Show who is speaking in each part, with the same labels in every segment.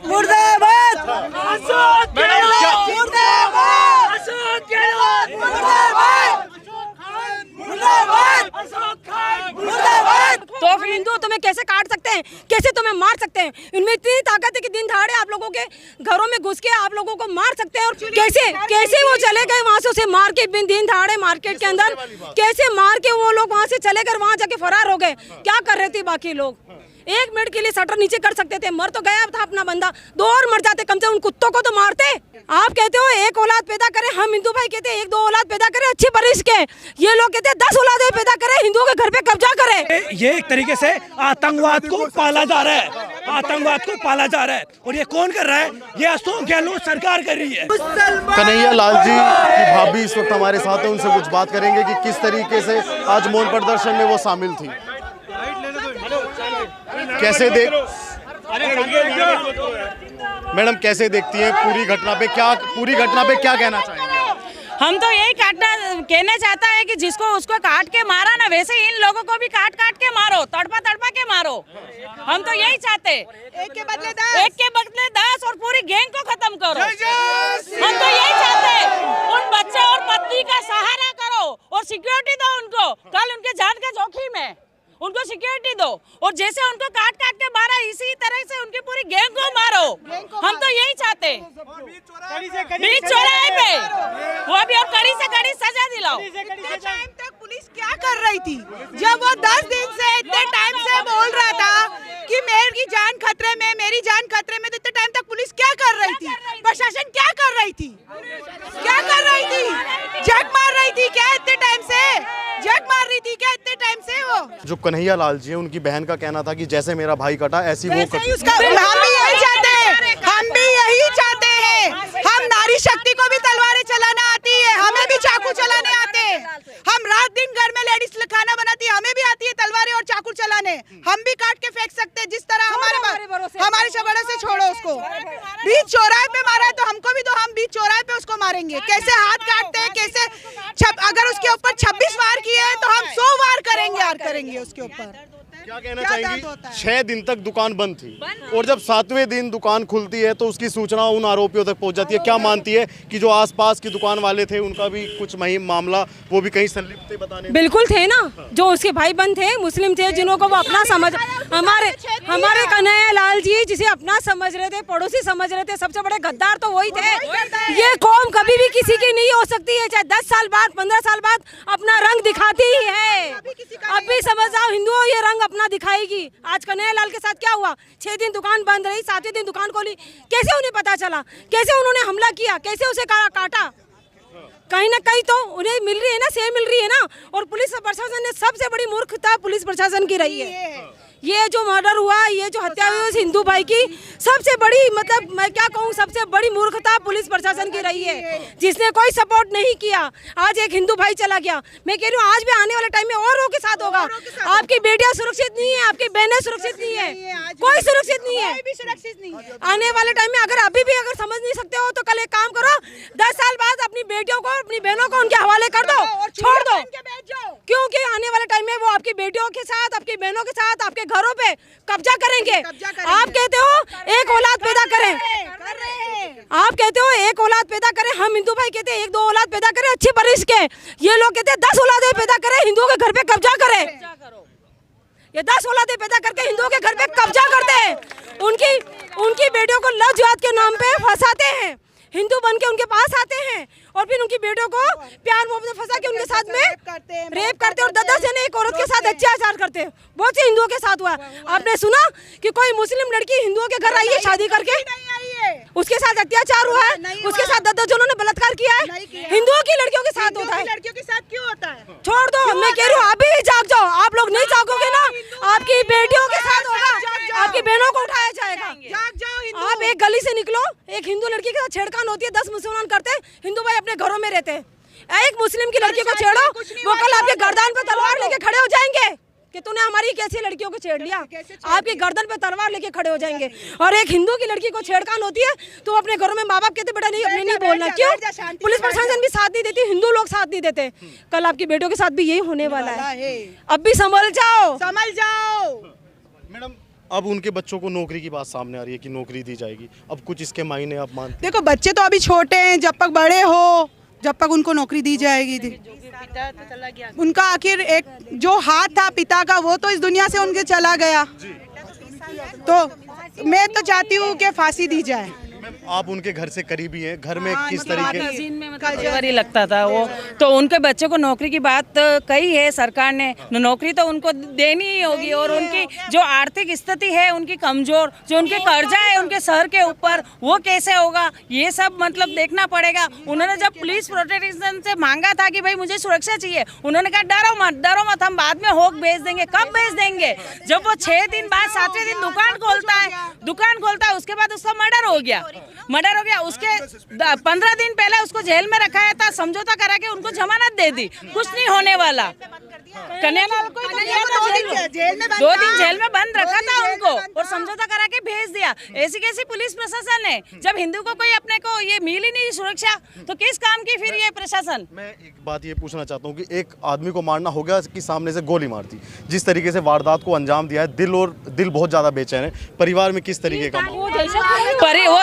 Speaker 1: मुर्दाबाद
Speaker 2: तो फिर हिंदू तुम्हें कैसे काट सकते हैं, कैसे तुम्हें मार सकते हैं? इनमें इतनी ताकत है कि दिन दहाड़े आप लोगों के घरों में घुस के आप लोगों को मार सकते हैं। और कैसे कैसे वो चले गए वहां से, उसे मार के दिन दहाड़े मार्केट के अंदर कैसे मार के वो लोग वहां से चले गए, वहां जाके फरार हो गए। क्या कर रहे थे बाकी लोग? 1 मिनट के लिए शटर नीचे कर सकते थे, मर तो गया था अपना बंदा, 2 और मर जाते, कम से कम उन कुत्तों को तो मारते। आप कहते हो 1 औलाद पैदा करें, हम हिंदू भाई कहते हैं 1-2 औलाद पैदा करें अच्छी परवरिश के। ये लोग कहते हैं 10 औलादें पैदा करें, हिंदुओं के घर पे कब्जा करें।
Speaker 3: ये एक तरीके से आतंकवाद को पाला जा रहा है, आतंकवाद को पाला जा रहा है। और ये कौन कर रहा है? ये अशोक गहलोत सरकार कर रही है।
Speaker 4: कन्हैया लाल जी की भाभी इस वक्त हमारे साथ है, उनसे कुछ बात करेंगे कि किस तरीके से आज मौन प्रदर्शन में वो शामिल थी। कैसे देख मैडम कैसे देखती हैं पूरी घटना पे क्या कहना चाहेंगे?
Speaker 5: हम तो यही कहना चाहता है कि जिसको उसको काट के मारा ना, वैसे इन लोगों को भी काट के मारो, तड़पा के मारो। हम तो यही चाहते, एक के बदले 10 और पूरी गैंग को खत्म करो। हम तो यही चाहते, उन बच्चे और पत्नी का सहारा करो और सिक्योरिटी दो उनको। कल उनके जान का जोखिम है, उनको सिक्योरिटी दो। और जैसे उनको काट के मारा, इसी तरह से उनकी पूरी गैंग को मारो। हम तो यही चाहते, बीच चौराहे पे वो भी, और कड़ी से कड़ी सजा दिलाओ।
Speaker 1: इतने टाइम तक पुलिस क्या कर रही थी? जब वो 10 दिन से इतने टाइम से बोल रहा था कि मेरी जान खतरे में, मेरी जान खतरे में, तो इतने टाइम तक पुलिस क्या कर रही थी? प्रशासन क्या कर रही थी? क्या कर रही थी? जग मार रही थी क्या इतने टाइम से? जग मार रही थी क्या इतने टाइम से? वो
Speaker 4: जो कन्हैया लाल जी है, उनकी बहन का कहना था कि जैसे मेरा भाई कटा ऐसी वो कटी।
Speaker 1: हम भी यही चाहते हैं, हम भी यही चाहते हैं। हम नारी शक्ति को भी तलवारें चलाना आती है, हमें भी चाकू चलाने आते हैं। हम रात दिन घर में लेडीज खाना बनाती है, हमें भी आती है तलवारें और चाकू चलाने। हम भी काट के फेंक सकते हैं, जिस तरह हमारे शबड़े से छोड़ो उसको। बीच चौराहे पे मारा है तो हमको भी दो, हम बीच चौराहे पे उसको मारेंगे। कैसे हाथ काटते हैं, कैसे अगर उसके ऊपर 26 वार किए हैं तो हम 100 वार करेंगे उसके ऊपर।
Speaker 4: क्या कहना चाहेंगी? 6 दिन तक दुकान बंद थी और जब 7वें दिन दुकान खुलती है तो उसकी सूचना उन आरोपियों तक पहुंच जाती है। क्या मानती है कि जो आसपास की दुकान वाले थे उनका भी कुछ मामला वो भी कहीं संलिप्त थे बताने?
Speaker 2: बिल्कुल थे ना, जो उसके भाई बंद थे, मुस्लिम थे, जिनको वो अपना समझ, हमारे कन्हैया लाल जी जिसे अपना समझ रहे थे, पड़ोसी समझ रहे थे, सबसे बड़े गद्दार तो वही थे। ये कौम कभी भी किसी की नहीं हो सकती है, चाहे 10 साल बाद 15 साल बाद अपना रंग दिखाती ही है। अब भी समझ आओ हिंदुओं, ये रंग अपना दिखाएगी। आज कन्हैया लाल के साथ क्या हुआ? 6 दिन दुकान बंद रही, 7वें दिन दुकान खोली। कैसे उन्हें पता चला? कैसे उन्होंने हमला किया? कैसे उसे काटा? कहीं ना कहीं तो उन्हें मिल रही है ना, सेम मिल रही है ना। और पुलिस प्रशासन ने सबसे बड़ी मूर्खता पुलिस प्रशासन की रही है। ये जो मर्डर हुआ, ये जो हत्या हुई हिंदू भाई की, सबसे बड़ी, मतलब मैं क्या कहूँ, सबसे बड़ी मूर्खता पुलिस प्रशासन की रही है, जिसने कोई सपोर्ट नहीं किया। आज एक हिंदू भाई चला गया, मैं कह रही हूँ आज भी आने वाले टाइम में औरों के साथ होगा। आपकी बेटियां सुरक्षित नहीं है, आपकी बहनें सुरक्षित नहीं है, कोई सुरक्षित नहीं है। आने वाले टाइम में अगर अभी भी अगर समझ नहीं सकते हो तो कल एक काम करो, 10 साल बाद अपनी बेटियों को, अपनी बहनों को उनके हवाले कर दो, छोड़ दो। क्योंकि आने वाले टाइम में वो आपकी बेटियों के साथ, आपकी बहनों के साथ, आपके घरों पे कब्जा करेंगे। आप कहते हो 1 औलाद पैदा करें, आप कहते हो 1 औलाद पैदा करें, हम हिंदू भाई कहते हैं 1-2 औलाद पैदा करें अच्छी परवरिश के। ये लोग कहते हैं 10 औलादें पैदा करें, हिंदुओं के घर पे कब्जा करें। ये 10 औलादें पैदा करके हिंदुओं के घर पे कब्जा करते हैं। उनकी बेटियों को लव जिहाद के नाम पे फंसाते हैं, हिंदू बन के उनके पास आते हैं और फिर उनकी बेटियों को प्यार मोहब्बत में फंसा के उनके साथ में रेप करते हैं और 10 जने एक औरत के साथ अत्याचार करते हैं। बहुत से हिंदुओं के साथ हुआ। आपने सुना कि कोई मुस्लिम लड़की हिंदुओं के घर आई है शादी करके, उसके साथ अत्याचार हुआ है, उसके साथ 10 जनों ने बलात्कार किया है? हिंदुओं की लड़कियों के साथ होता है।
Speaker 1: लड़कियों के साथ क्यों होता है?
Speaker 2: छोड़ दो, मैं कह रही हूँ अभी भी जाग जाओ। आप लोग नहीं जागोगे ना, आपकी बेटियों के साथ होगा, आपकी बहनों को उठाया जाएगा।
Speaker 1: जाग जाओ।
Speaker 2: आप एक गली से निकलो, एक हिंदू लड़की के साथ छेड़खानी होती है, 10 मुसलमान करते हैं, हिंदू भाई अपने घरों में रहते हैं। एक मुस्लिम की लड़की को छेड़ो, वो कल आपके गर्दन पे तलवार लेके खड़े हो जाएंगे कि तूने हमारी कैसी लड़कियों को छेड़ लिया। आपके गर्दन पे तलवार लेके खड़े हो जाएंगे। और एक हिंदू की लड़की को छेड़खानी होती है तो वो अपने घरों में माँ बाप कहते बेटा नहीं, अपने नहीं बोलना। क्यों? पुलिस प्रशासन भी साथ नहीं देती, हिंदू लोग साथ नहीं देते। कल आपकी बेटियों के साथ भी यही होने वाला है। अब भी संभल जाओ,
Speaker 1: संभल जाओ।
Speaker 4: मैडम अब उनके बच्चों को नौकरी की बात सामने आ रही है कि नौकरी दी जाएगी। अब कुछ इसके मायने आप मानते
Speaker 1: देखो बच्चे तो अभी छोटे हैं, जब तक बड़े हो जब तक उनको नौकरी दी जाएगी थी। उनका आखिर एक जो हाथ था पिता का वो तो इस दुनिया से उनके चला गया, तो मैं तो चाहती हूँ कि फांसी दी जाए।
Speaker 4: आप उनके घर से करीबी हैं, घर में किस तरीके
Speaker 5: मतलब ही लगता था वो, तो उनके बच्चे को नौकरी की बात कही है सरकार ने, नौकरी तो उनको देनी ही होगी। और उनकी जो आर्थिक स्थिति है उनकी कमजोर, जो उनके कर्जा है उनके सर के ऊपर, वो कैसे होगा ये सब मतलब देखना पड़ेगा। उन्होंने जब पुलिस प्रोटेक्शन से मांगा था कि भाई मुझे सुरक्षा चाहिए, उन्होंने कहा डरो मत हम बाद में होक भेज देंगे। कब भेज देंगे? जब वो 6 दिन बाद 7वें दिन दुकान खोलता है उसके बाद उसका मर्डर हो गया। उसके 15 दिन पहले उसको जेल में रखाया था, समझौता करा के उनको जमानत दे दी, कुछ नहीं होने वाला। कन्हैयालाल को 2 दिन जेल में बंद रखा था उनको और समझौता करा के भेज दिया। ऐसी कैसी पुलिस प्रशासन है? जब हिंदू को कोई अपने को ये मिल ही नहीं सुरक्षा, तो किस काम की फिर ये प्रशासन?
Speaker 4: मैं एक बात ये पूछना चाहता हूँ कि एक आदमी को मारना हो गया कि सामने से गोली मार दी, जिस तरीके से वारदात को अंजाम दिया है, दिल बहुत ज्यादा बेचैन है। परिवार में किस तरीके का
Speaker 5: वो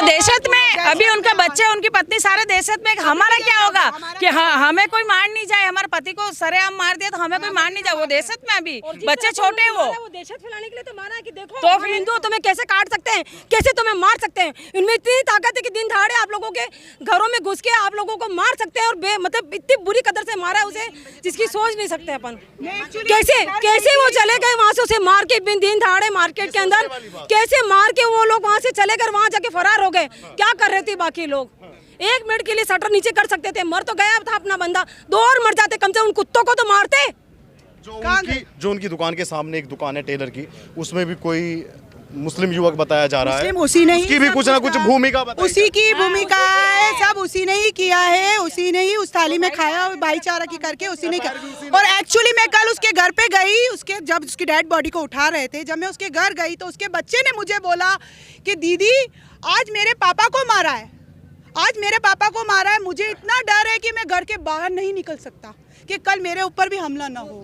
Speaker 5: दहशत में अभी उनके बच्चे उनकी पत्नी सारे दहशत में। हमारा क्या होगा कि हमें कोई मार नहीं जाए, हमारे पति को सरेआम मार दिया तो हमें कोई मार नहीं जाए। वो दहशत में अभी बच्चे छोटे हैं, वो
Speaker 2: दहशत फैलाने के लिए तो मारा है कि देखो तो फिर हिंदू तुम्हें कैसे काट सकते हैं, कैसे तुम्हें मार सकते हैं। इनमें इतनी ताकत है कि दिन दहाड़े आप लोगों के घरों में घुस के आप लोगों को मार सकते हैं। और मतलब इतनी बुरी कदर से मारा है उसे जिसकी सोच नहीं सकते अपन। कैसे वो चले गए वहाँ से, उसे मार के दिन दहाड़े मार्केट के अंदर कैसे मार के वो लोग वहाँ से चले गए, वहाँ जाके फरार हो गए। क्या कर रहे थे बाकी लोग? 1 मिनट के लिए शटर नीचे कर सकते थे, मर तो गया था अपना बंदा, 2 और मर जाते, कम से कम उन कुत्तों को तो मारते।
Speaker 4: जो उनकी दुकान के सामने एक दुकान है टेलर की, उसमें भी कोई मुस्लिम युवक बताया जा रहा है,
Speaker 1: उसी ने
Speaker 4: उसकी भी कुछ ना कुछ भूमिका बताई,
Speaker 1: उसी की भूमिका है, सब उसी ने ही किया है, उसी ने ही उस थाली में खाया और भाईचारा की करके उसी ने किया। और एक्चुअली मैं कल उसके घर पे गई, जब उसकी डेड बॉडी को उठा रहे थे, जब मैं उसके घर गई तो उसके बच्चे ने मुझे बोला कि दीदी आज मेरे पापा को मारा है, आज मेरे पापा को मारा है, मुझे इतना डर है कि मैं घर के बाहर नहीं निकल सकता कि कल मेरे ऊपर भी हमला ना हो।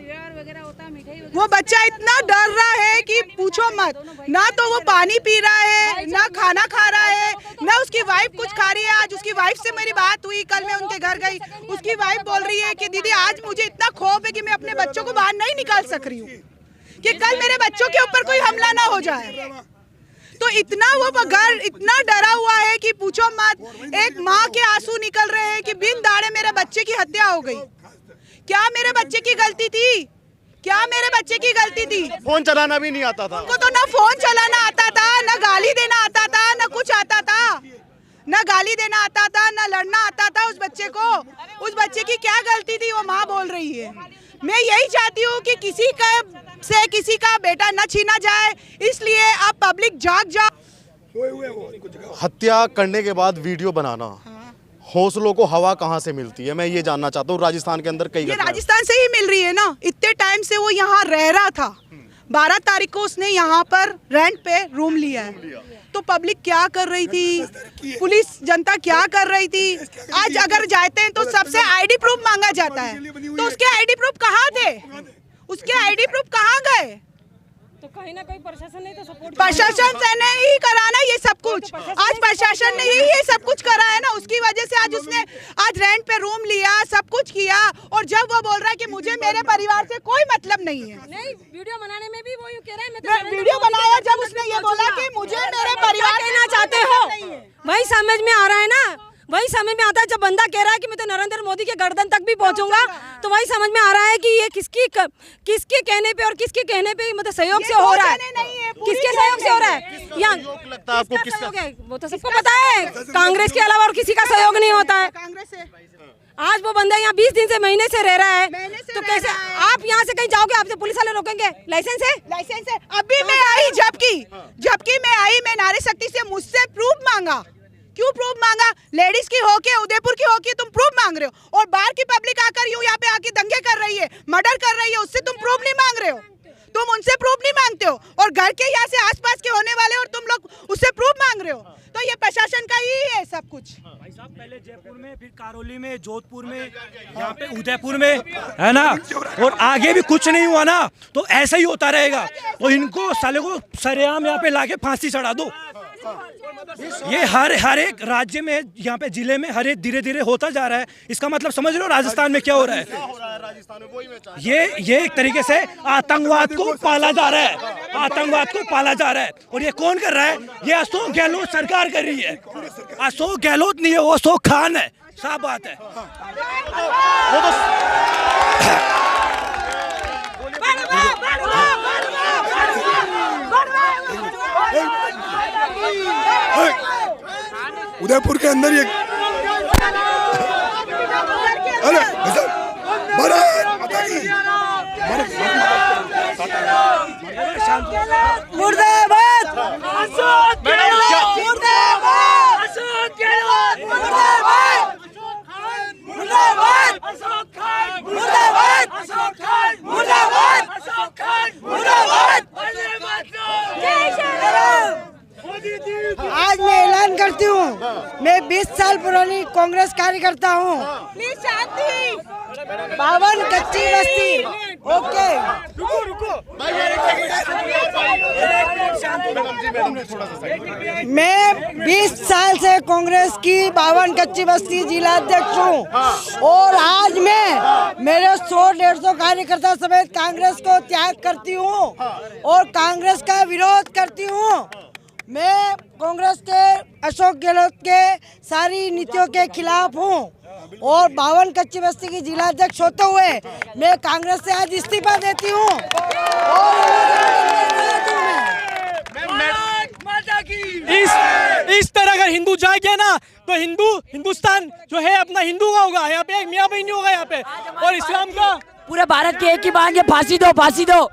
Speaker 1: वो बच्चा इतना डर रहा है कि पूछो मत, ना तो वो पानी पी रहा है, ना खाना खा रहा है, ना उसकी वाइफ कुछ खा रही है। आज उसकी वाइफ से मेरी बात हुई, कल मैं उनके घर गई, उसकी वाइफ बोल रही है कि दीदी आज मुझे इतना खौफ है कि मैं अपने बच्चों को बाहर नहीं निकाल सक रही हूँ कि कल मेरे बच्चों के ऊपर कोई हमला ना हो जाए। तो इतना वो घर इतना डरा हुआ है कि पूछो मत। एक माँ के आंसू निकल रहे हैं कि बिन दाड़े मेरे बच्चे की हत्या हो गई। क्या मेरे बच्चे की गलती थी? क्या मेरे बच्चे की गलती थी?
Speaker 4: फोन चलाना भी नहीं आता था
Speaker 1: उनको, तो ना फोन चलाना आता था, ना गाली देना आता था, ना कुछ आता था, ना गाली देना आता था, ना लड़ना आता था उस बच्चे को। उस बच्चे की क्या गलती थी? वो माँ बोल रही है। मैं यही चाहती हूँ कि किसी का बेटा न छीना जाए, इसलिए अब पब्लिक जाग जाओ।
Speaker 4: हत्या करने के बाद वीडियो बनाना, हौसलों को हवा कहाँ से मिलती है? मैं ये जानना चाहता हूँ। राजस्थान के अंदर कई
Speaker 1: ये राजस्थान से ही मिल रही है ना। इतने टाइम से वो यहाँ रह रहा था, 12 तारीख को उसने यहाँ पर रेंट पे रूम लिया है। तो पब्लिक क्या कर रही थी, पुलिस जनता क्या कर रही थी? आज अगर जाते हैं तो सबसे आईडी प्रूफ मांगा जाता है, तो उसके आईडी प्रूफ कहाँ थे? उसके आईडी प्रूफ कहाँ गए?
Speaker 2: तो कहीं ना कहीं प्रशासन ने तो सपोर्ट,
Speaker 1: प्रशासन से ने ही कराना ये सब कुछ। आज प्रशासन ने ही ये सब कुछ करा है ना, उसकी वजह से आज उसने आज रेंट पे रूम लिया, सब कुछ किया। और जब वो बोल रहा है कि मुझे मेरे परिवार से कोई मतलब नहीं है,
Speaker 2: नहीं वीडियो बनाने में भी वो यूं कह रहा है, मैं तो
Speaker 1: वीडियो बनाया जब उसने ये बोला कि मुझे मेरे परिवार
Speaker 2: कहना चाहते हो, वही समझ में आ रहा है ना, वही समझ में आता है। जब बंदा कह रहा है कि मैं तो नरेंद्र मोदी के गर्दन तक भी पहुंचूंगा, तो वही समझ में आ रहा है कि ये किसके कहने पे और किसके कहने पे मतलब सहयोग से हो रहा है। किसके सहयोग से हो रहा है? या
Speaker 4: लगता है आपको किसका?
Speaker 2: वो तो सबको पता है, कांग्रेस के अलावा और किसी का सहयोग नहीं होता है।
Speaker 1: कांग्रेस से
Speaker 2: आज वो बंदा यहाँ 20 दिन से, महीने से रह रहा है, तो कैसे आप यहाँ से कहीं जाओगे? आपसे पुलिस वाले रोकेंगे? लाइसेंस है?
Speaker 1: लाइसेंस है। अभी मैं आई, जबकि मैं आई, मैं नारी शक्ति से मुझसे प्रूफ मांगा। क्यों प्रूफ मांगा? लेडीज की होके, उदयपुर की होके तुम प्रूफ मांग रहे हो, और बाहर की पब्लिक आकर यूं यहाँ पे आके दंगे कर रही है, मर्डर कर रही है, उससे तुम प्रूफ नहीं मांग रहे हो, तुम उनसे प्रूफ नहीं मांगते हो। और घर के यहाँ से आसपास के होने वाले और तुम लोग उससे प्रूफ मांग रहे हो। तो ये प्रशासन करप्शन का ही है सब कुछ।
Speaker 3: भाई साहब पहले जयपुर में, फिर करौली में, जोधपुर में, यहाँ पे उदयपुर में, है ना, और आगे भी कुछ नहीं हुआ ना तो ऐसा ही होता रहेगा। तो इनको साले को सरेआम यहाँ पे लाके फांसी चढ़ा दो। ये हर एक राज्य में, यहाँ पे जिले में हर एक धीरे धीरे होता जा रहा है। इसका मतलब समझ लो राजस्थान में क्या हो रहा है।
Speaker 4: राजस्थान में वही मैं चाहता हूं।
Speaker 3: ये एक तरीके से आतंकवाद को पाला जा रहा है, आतंकवाद को पाला जा रहा है। और ये कौन कर रहा है? ये अशोक गहलोत सरकार कर रही है। अशोक गहलोत नहीं है, वो अशोक खान है, साफ बात है।
Speaker 4: वो तो
Speaker 6: उदयपुर के अंदर ये अरे
Speaker 1: मुर्दाबाद अशोक गहलोत, मुर्दाबाद अशोक गहलोत, मुर्दाबाद मुर्दाबाद अशोक खान, मुर्दाबाद अशोक खान, मुर्दाबाद अशोक खान, मुर्दाबाद। आज मैं ऐलान करती हूँ, मैं 20 साल पुरानी कांग्रेस कार्यकर्ता हूँ। 52 कच्ची बस्ती। ओके मैं 20 साल से कांग्रेस की 52 कच्ची बस्ती जिला अध्यक्ष हूँ और आज मैं मेरे 100-150 कार्यकर्ता समेत कांग्रेस को त्याग करती हूँ और कांग्रेस का विरोध करती हूँ। मैं कांग्रेस के अशोक गहलोत के सारी नीतियों के खिलाफ हूँ और 52 कच्ची बस्ती की जिला अध्यक्ष होते हुए मैं कांग्रेस से आज इस्तीफा देती हूँ।
Speaker 3: इस तरह अगर हिंदू जाएगा ना तो हिंदुस्तान जो है अपना हिंदू का होगा। यहाँ पे एक मियाँ बहनी होगा यहाँ पे, और इस्लाम का
Speaker 7: पूरे भारत के एक ही मांग है, फांसी दो, फांसी दो।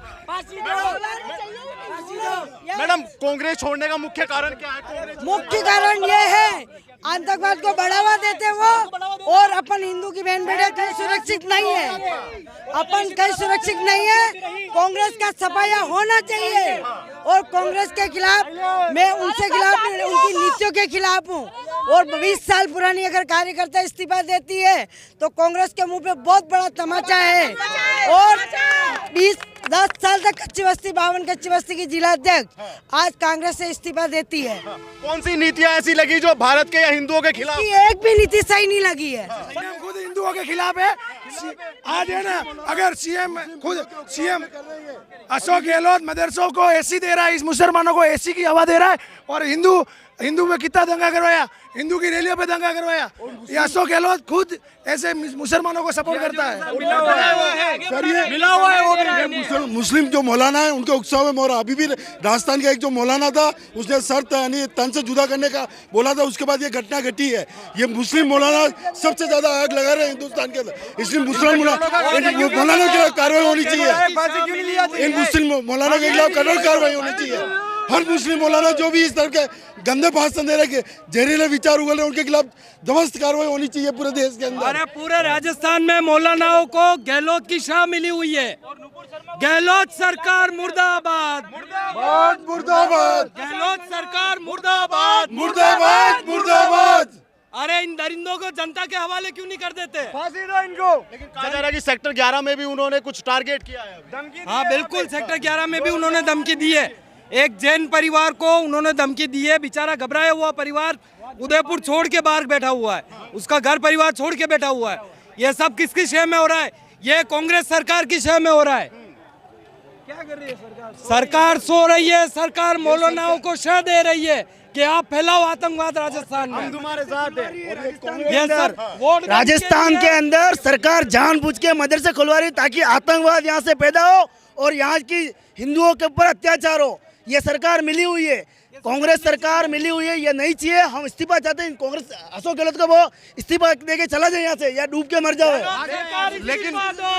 Speaker 4: मैडम कांग्रेस छोड़ने का मुख्य कारण क्या है?
Speaker 1: मुख्य कारण ये है आतंकवाद को बढ़ावा देते वो और अपन हिंदू की बहन बेटे कहीं सुरक्षित नहीं है, अपन कहीं सुरक्षित नहीं है। कांग्रेस का सफाया होना चाहिए और कांग्रेस के खिलाफ मैं उनसे खिलाफ उनकी नीतियों के खिलाफ हूँ। और 20 साल पुरानी अगर कार्यकर्ता इस्तीफा देती है तो कांग्रेस के मुंह पे बहुत बड़ा तमाचा है। और 10 साल तक कच्ची बस्ती 52 कच्ची बस्ती की जिला अध्यक्ष आज कांग्रेस से इस्तीफा देती है।
Speaker 4: कौन सी नीतियां ऐसी लगी जो भारत के या हिंदुओं के खिलाफ?
Speaker 1: एक भी नीति सही नहीं लगी है।
Speaker 6: हम खुद हिंदुओं के खिलाफ है। आज है ना, अगर सीएम अशोक गहलोत मदरसों को एसी दे रहा है, इस मुसलमानों को एसी की हवा दे रहा है, और हिंदू में कितना दंगा करवाया, हिंदू की रैलियों पे दंगा करवाया। ये अशोक गहलोत खुद ऐसे मुसलमानों को सपोर्ट करता है।
Speaker 3: मिला हुआ है वो
Speaker 6: मुस्लिम जो मौलाना है उनके उत्सव में मोरा अभी भी राजस्थान का एक जो मौलाना था उसने सर यानी तन से जुदा करने का बोला था, उसके बाद ये घटना घटी है। ये मुस्लिम मौलाना सबसे ज्यादा आग लगा रहे हैं हिंदुस्तान के अंदर, इसलिए मुस्लिम मौलाना की कार्रवाई होनी चाहिए। इन मुस्लिम मौलाना के खिलाफ कठोर कार्रवाई होनी चाहिए। हर मुस्लिम मौलाना जो भी इस तरह के गंदे भाषण दे रहे, जहरीले विचार उगल रहे, उनके खिलाफ जबरदस्त कार्रवाई होनी चाहिए पूरे देश के अंदर।
Speaker 3: अरे पूरे राजस्थान में मौलानाओं को गहलोत की शाह मिली हुई है। गहलोत सरकार मुर्दाबाद,
Speaker 6: मुर्दाबाद,
Speaker 3: गहलोत सरकार मुर्दाबाद,
Speaker 6: मुर्दाबाद, मुर्दाबाद।
Speaker 3: अरे इन दरिंदों को जनता के हवाले क्यों नहीं कर देते?
Speaker 6: फांसी दो इनको।
Speaker 4: लेकिन कहा जा रहा है कि सेक्टर 11 में भी उन्होंने कुछ टारगेट किया है।
Speaker 3: हाँ बिल्कुल, सेक्टर 11 में भी उन्होंने धमकी दी है। एक जैन परिवार को उन्होंने धमकी दी है। बेचारा घबराया हुआ परिवार उदयपुर छोड़ के बाहर बैठा हुआ है, उसका घर परिवार छोड़ के बैठा हुआ है। ये सब किसकी शय में हो रहा है? ये कांग्रेस सरकार की शय में हो रहा है। क्या कर रही है सरकार? सरकार सो रही है। सरकार मौलानाओं को शय दे रही है कि आप फैलाओ आतंकवाद राजस्थान में,
Speaker 4: हम तुम्हारे साथ हैं।
Speaker 3: ये सब वोट
Speaker 8: राजस्थान के अंदर सरकार जानबूझ के मदरसे खुलवा रही ताकि आतंकवाद यहाँ से पैदा हो और यहाँ की हिंदुओं के ऊपर अत्याचार हो। ये सरकार मिली हुई है, कांग्रेस सरकार मिली हुई है, ये नहीं चाहिए। हम इस्तीफा चाहते हैं। कांग्रेस अशोक गहलोत को वो इस्तीफा देके चला जाए यहाँ से, या डूब के मर जाए।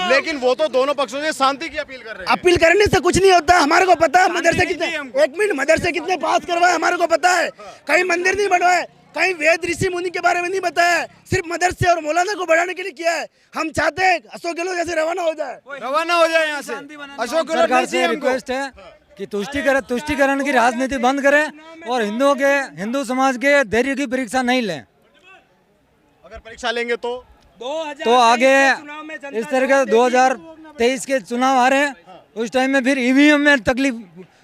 Speaker 4: लेकिन वो तो दोनों पक्षों से शांति की अपील कर रहे हैं।
Speaker 8: अपील करने से कुछ नहीं होता। हमारे को पता है मदरसे कितने, एक मिनट, मदरसे कितने पास करवाए हमारे को पता है। कहीं मंदिर नहीं बनवाए, कहीं वेद ऋषि मुनि के बारे में नहीं बताया, सिर्फ मदरसे और मौलाना को बढ़ाने के लिए किया है। हम चाहते हैं अशोक गहलोत जैसे रवाना हो जाए
Speaker 3: यहाँ से।
Speaker 8: अशोक
Speaker 3: सरकार से रिक्वेस्ट है कि तुष्टिकरण की राजनीति बंद करें और हिंदू समाज के धैर्य की परीक्षा नहीं लें।
Speaker 4: अगर परीक्षा लेंगे
Speaker 3: तो आगे इस तरह के 2023 के चुनाव आ रहे हैं, उस टाइम में फिर ईवीएम में तकलीफ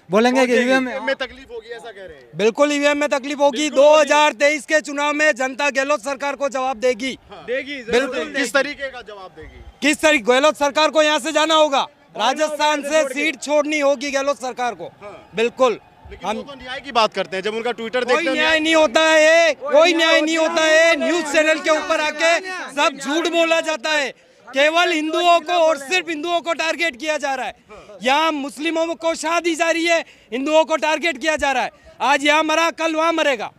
Speaker 3: बोलेंगे कि ईवीएम
Speaker 4: में तकलीफ होगी, ऐसा कह रहे हैं।
Speaker 3: बिल्कुल ईवीएम में तकलीफ होगी। 2023 के चुनाव में जनता गहलोत सरकार को जवाब देगी।
Speaker 4: बिल्कुल। किस तरीके का जवाब देगी?
Speaker 3: किस तरीके? गहलोत सरकार को यहाँ से जाना होगा, राजस्थान से सीट छोड़नी होगी गहलोत सरकार को। बिल्कुल।
Speaker 4: हम तो न्याय की बात करते हैं, जब उनका ट्विटर
Speaker 3: कोई
Speaker 4: देखते हैं
Speaker 3: न्याय नहीं होता है, कोई न्याय नहीं होता है। न्यूज चैनल के ऊपर आके सब झूठ बोला जाता है। केवल हिंदुओं को और सिर्फ हिंदुओं को टारगेट किया जा रहा है। यहाँ मुस्लिमों को शादी जा रही है, हिंदुओं को टारगेट किया जा रहा है। आज यहाँ मरा, कल वहाँ मरेगा।